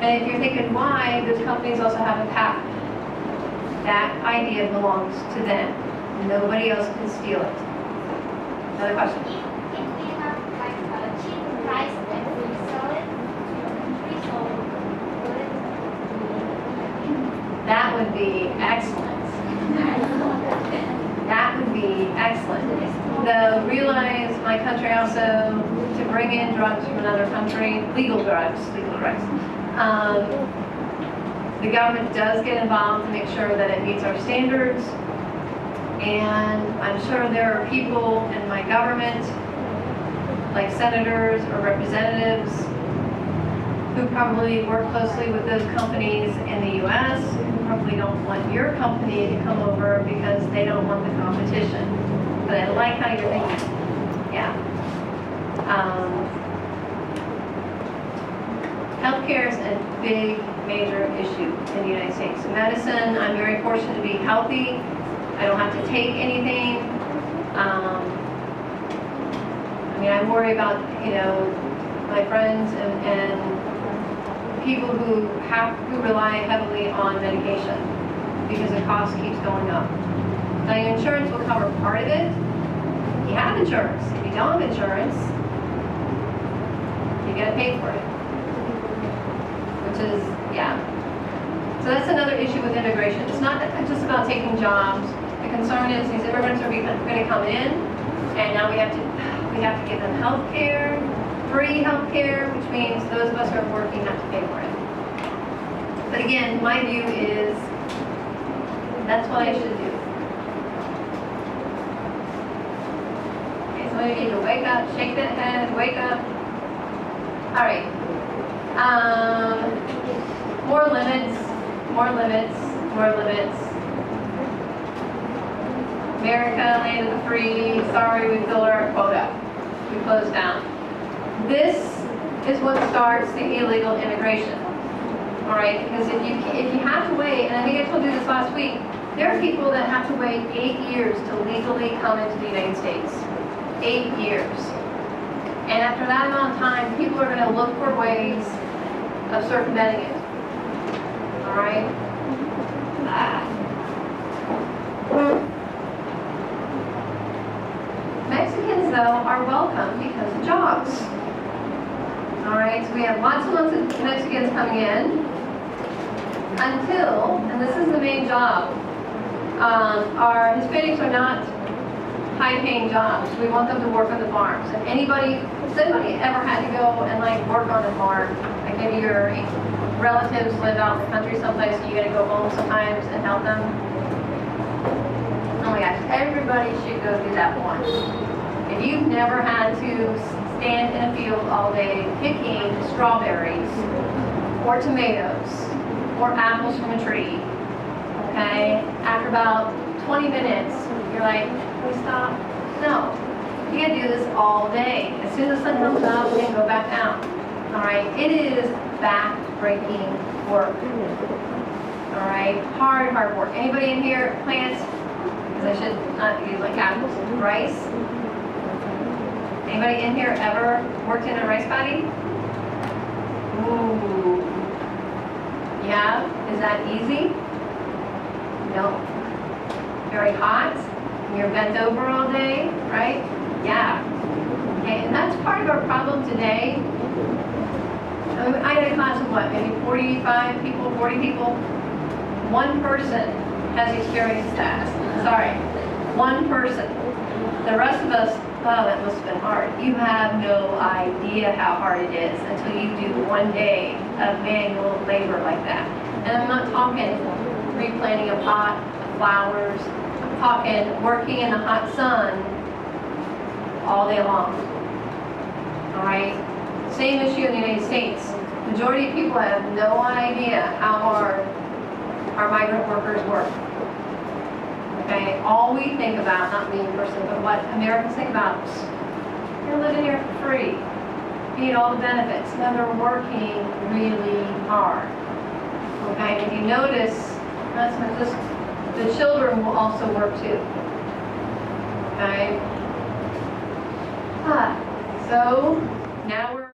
And if you're thinking why, those companies also have a patent. That idea belongs to them. Nobody else can steal it. Another question? If we have like a cheap price and we sell it to the country, so would it be? That would be excellent. That would be excellent. Though realize my country also, to bring in drugs from another country, legal drugs. The government does get involved to make sure that it meets our standards. And I'm sure there are people in my government, like senators or representatives, who probably work closely with those companies in the U.S., who probably don't want your company to come over because they don't want the competition. But I like how you're thinking. Yeah. Healthcare is a big, major issue in the United States. Medicine, I'm very fortunate to be healthy. I don't have to take anything. I mean, I worry about, my friends and people who rely heavily on medication because the cost keeps going up. Now, your insurance will cover part of it. You have insurance. If you don't have insurance, you gotta pay for it. Which is, yeah. So that's another issue with immigration. It's not just about taking jobs. The concern is these immigrants are going to come in, and now we have to give them health care, free health care, which means those of us who are working have to pay for it. But again, my view is that's what I should do. Okay, so you need to wake up, shake that head, wake up. All right. More limits. America, land of the free. Sorry, we filled our quota. We closed down. This is what starts the illegal immigration. All right, because if you have to wait, and I think I told you this last week, there are people that have to wait 8 years to legally come into the United States. 8 years. And after that amount of time, people are going to look for ways of circumventing it. All right? Mexicans, though, are welcome because of jobs. All right, so we have lots and lots of Mexicans coming in until, and this is the main job, our Hispanics are not high-paying jobs. We want them to work on the farms. If anybody ever had to go and work on the farm, like maybe your relatives live out in the country someplace and you got to go home sometimes and help them. Oh my gosh, everybody should go do that once. If you've never had to stand in a field all day picking strawberries or tomatoes or apples from a tree, okay, after about 20 minutes, you're like, can we stop? No. You gotta do this all day. As soon as the sun comes up, we can go back down. All right, it is back-breaking work. All right, hard work. Anybody in here plants? Because I should not use apples. Rice? Anybody in here ever worked in a rice paddy? Ooh. You have? Is that easy? No. Very hot? You're bent over all day, right? Yeah. Okay, and that's part of our problem today. I had a class of what, maybe 45 people, 40 people? One person has experienced that. Sorry, one person. The rest of us, oh, that must have been hard. You have no idea how hard it is until you do one day of manual labor like that. And I'm not talking replanting a pot of flowers. I'm talking working in the hot sun all day long. All right? Same issue in the United States. Majority of people have no idea how hard our migrant workers work. Okay? All we think about, not me personally, but what Americans think about, you're living here for free. You need all the benefits. No, they're working really hard. Okay? If you notice, that's not just, the children will also work too. Okay? So now we're